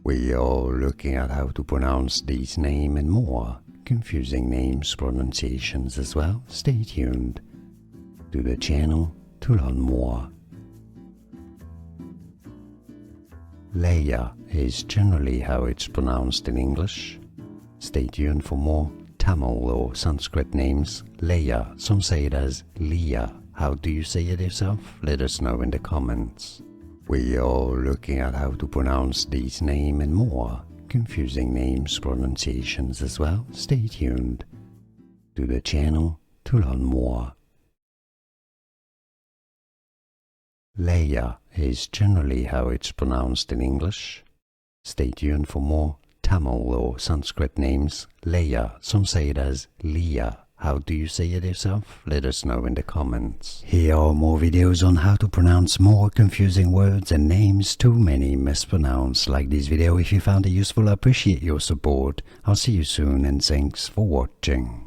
We are looking at how to pronounce these names and more confusing names pronunciations as well. Stay tuned to the channel to learn more. Leya is generally how it's pronounced in English. Stay tuned for more Tamil or Sanskrit names. Leya, some say it as Leya. How do you say it yourself? Let us know in the comments. We are looking at how to pronounce these names and more confusing names pronunciations as well. Stay tuned to the channel to learn more. Leya is generally how it's pronounced in English. Stay tuned for more Tamil or Sanskrit names. Leya, some say it as Leya. How do you say it yourself? Let us know in the comments. Here are more videos on how to pronounce more confusing words and names too many mispronounced. Like this video if you found it useful. I appreciate your support. I'll see you soon and thanks for watching.